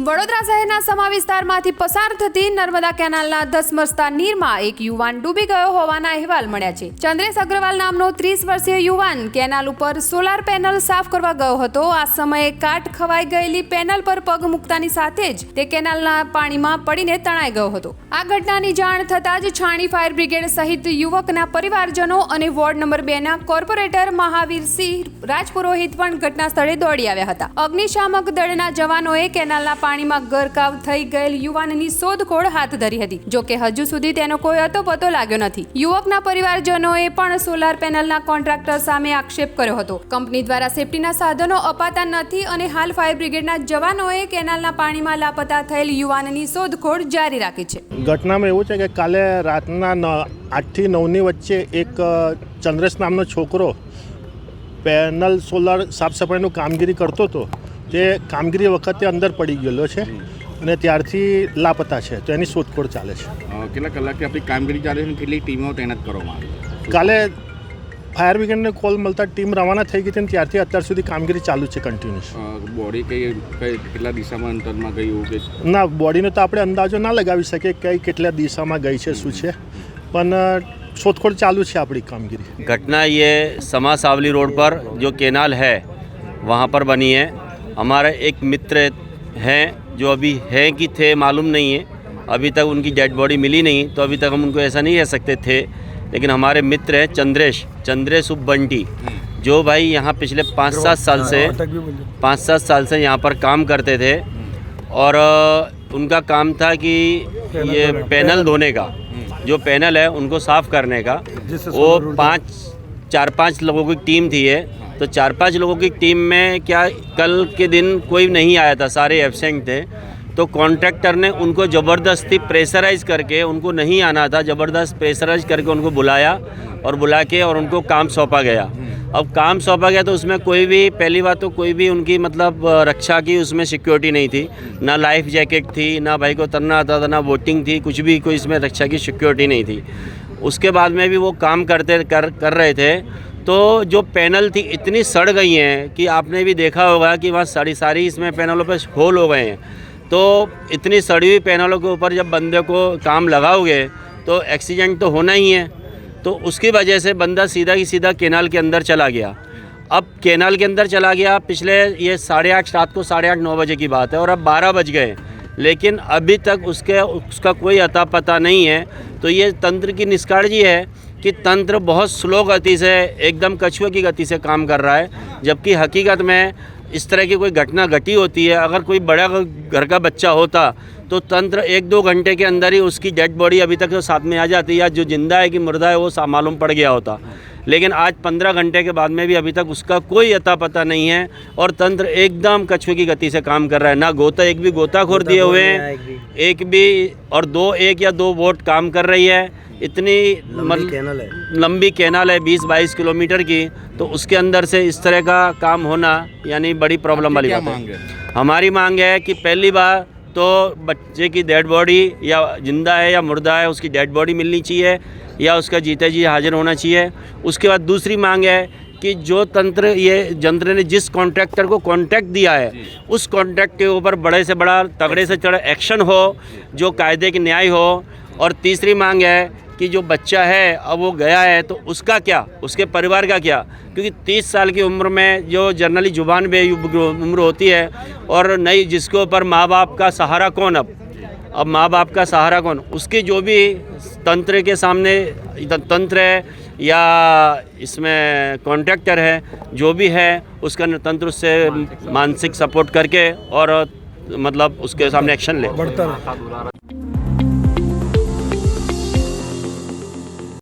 વડોદરા શહેરના સમા વિસ્તારમાંથી પસાર થતી નર્મદા કેનાલના ધસમસતા નીરમાં એક યુવાન ડૂબી ગયો હોવાના અહેવાલ મળ્યા છે। ચંદ્રેશ અગ્રવાલ નામનો 30 વર્ષીય યુવાન કેનાલ ઉપર સોલાર પેનલ સાફ કરવા ગયો હતો। આ સમયે કાટ ખવાઈ ગયેલી પેનલ પર પગ મૂકતાની સાથે જ તે કેનાલના પાણીમાં પડીને તણાઈ ગયો હતો। આ ઘટનાની જાણ થતાં જ છાણી ફાયર બ્રિગેડ સહિત યુવકના પરિવારજનો અને વોર્ડ નંબર 2 ના કોર્પોરેટર મહાવીરસિંહ રાજપુરોહિત પણ ઘટના સ્થળે દોડી આવ્યા હતા। અગ્નિશામક દળના જવાનોએ કેનાલના પાણીમાં ગરકાવ થઈ ગયેલ યુવાનની શોધખોળ હાથ ધરી હતી। જો કે હજુ સુધી તેનો કોઈ અતોપતો લાગ્યો નથી। યુવકના પરિવારજનોએ પણ સોલાર પેનલના કોન્ટ્રાક્ટર સામે આક્ષેપ કર્યો હતો। કંપની દ્વારા સેફટીના સાધનો અપાતા નથી અને હાલ ફાયર બ્રિગેડના જવાનોએ કેનાલના પાણીમાં લાપતા થયેલ યુવાનની શોધખોળ જારી રાખી છે। ઘટનામાં એવું છે કે કાલે રાતના 8 થી 9ની વચ્ચે એક ચંદ્રેશ નામનો છોકરો પેનલ સોલાર સાફ સફાઈનું કામગીરી કરતો હતો। જે કામગીરી વખતે અંદર પડી ગયેલો છે અને ત્યારથી લાપતા છે, તો એની શોધખોળ ચાલે છે। કેટલા કલાકથી આપણી કામગીરી ચાલે છે? કેટલી ટીમો તૈનાત કરવામાં આવી? કાલે ફાયર બ્રિગેડને કોલ મળતા ટીમ રવાના થઈ ગઈ હતી અને ત્યારથી અત્યાર સુધી કામગીરી ચાલુ છે કન્ટિન્યુઅસ। બોડી કેટલા દિશામાં અંતરમાં ગયું કે ના, બોડીનો તો આપણે અંદાજો ના લગાવી શકીએ કઈ કેટલા દિશામાં ગઈ છે શું છે, પણ शोधखोल चालू है अपनी कामगिरी। घटना ये समा सावली रोड पर जो केनाल है वहाँ पर बनी है। हमारा एक मित्र हैं जो अभी हैं कि थे मालूम नहीं है, अभी तक उनकी डेड बॉडी मिली नहीं, तो अभी तक हम उनको ऐसा नहीं कह सकते थे। लेकिन हमारे मित्र हैं चंद्रेश उप बंटी, जो भाई यहाँ पिछले 5-7 साल से यहाँ पर काम करते थे और उनका काम था कि ये पैनल धोने का, जो पैनल है उनको साफ़ करने का। वो 4-5 लोगों की टीम थी है, तो 4-5 लोगों की टीम में क्या कल के दिन कोई नहीं आया था, सारे एब्सेंट थे। तो कॉन्ट्रैक्टर ने उनको ज़बरदस्ती प्रेशराइज़ करके, उनको नहीं आना था, ज़बरदस्त प्रेशराइज़ करके उनको बुलाया और बुला के और उनको काम सौंपा गया। अब काम सौंपा गया तो उसमें कोई भी, पहली बात तो कोई भी उनकी मतलब रक्षा की उसमें सिक्योरिटी नहीं थी, ना लाइफ जैकेट थी, ना भाई को तरना आता था, ना बोटिंग थी, कुछ भी कोई इसमें रक्षा की सिक्योरिटी नहीं थी। उसके बाद में भी वो काम कर रहे थे, तो जो पैनल थी इतनी सड़ गई हैं कि आपने भी देखा होगा कि वहाँ सारी इसमें पैनलों पर होल हो गए हैं। तो इतनी सड़ी हुई पैनलों के ऊपर जब बंदे को काम लगाओगे तो एक्सीडेंट तो होना ही है। तो उसकी वजह से बंदा सीधा ही सीधा केनाल के अंदर चला गया। अब केनाल के अंदर चला गया, पिछले ये 8:30 रात को 8:30-9 बजे की बात है और अब 12 बज गए, लेकिन अभी तक उसका कोई अता पता नहीं है। तो ये तंत्र की निष्काळजी है कि तंत्र बहुत स्लो गति से, एकदम कछुए की गति से काम कर रहा है, जबकि हकीकत में इस तरह की कोई घटना घटी होती है, अगर कोई बड़ा घर का बच्चा होता तो तंत्र 1-2 घंटे के अंदर ही उसकी डेड बॉडी अभी तक तो साथ में आ जाती है, या जो जिंदा है कि मुर्दा है वो मालूम पड़ गया होता। लेकिन आज 15 घंटे के बाद में भी अभी तक उसका कोई अता पता नहीं है और तंत्र एकदम कछुए की गति से काम कर रहा है। ना एक भी गोताखोर दिए हुए हैं, एक भी, और 1 या 2 बोट काम कर रही है। इतनी लंबी कैनाल है 20-22 किलोमीटर की, तो उसके अंदर से इस तरह का काम होना यानी बड़ी प्रॉब्लम वाली बात है। हमारी मांग है कि पहली बार तो बच्चे की डेड बॉडी, या जिंदा है या मुर्दा है, उसकी डेड बॉडी मिलनी चाहिए या उसका जीते जी हाजिर होना चाहिए। उसके बाद दूसरी मांग है कि जो जंत्र ने जिस कॉन्ट्रैक्टर को कॉन्ट्रैक्ट दिया है, उस कॉन्ट्रैक्ट के ऊपर बड़े से बड़ा, तगड़े से तगड़ा एक्शन हो, जो कायदे की न्याय हो। और तीसरी मांग है कि जो बच्चा है अब वो गया है तो उसका क्या, उसके परिवार का क्या, क्योंकि 30 साल की उम्र में जो जनरली जुबान बे उम्र होती है और नई, जिसके ऊपर माँ बाप का सहारा कौन, अब माँ बाप का सहारा कौन, उसकी जो भी तंत्र के सामने तंत्र है या इसमें कॉन्ट्रैक्टर है, जो भी है उसका तंत्र उससे मानसिक सपोर्ट करके और मतलब उसके सामने एक्शन ले।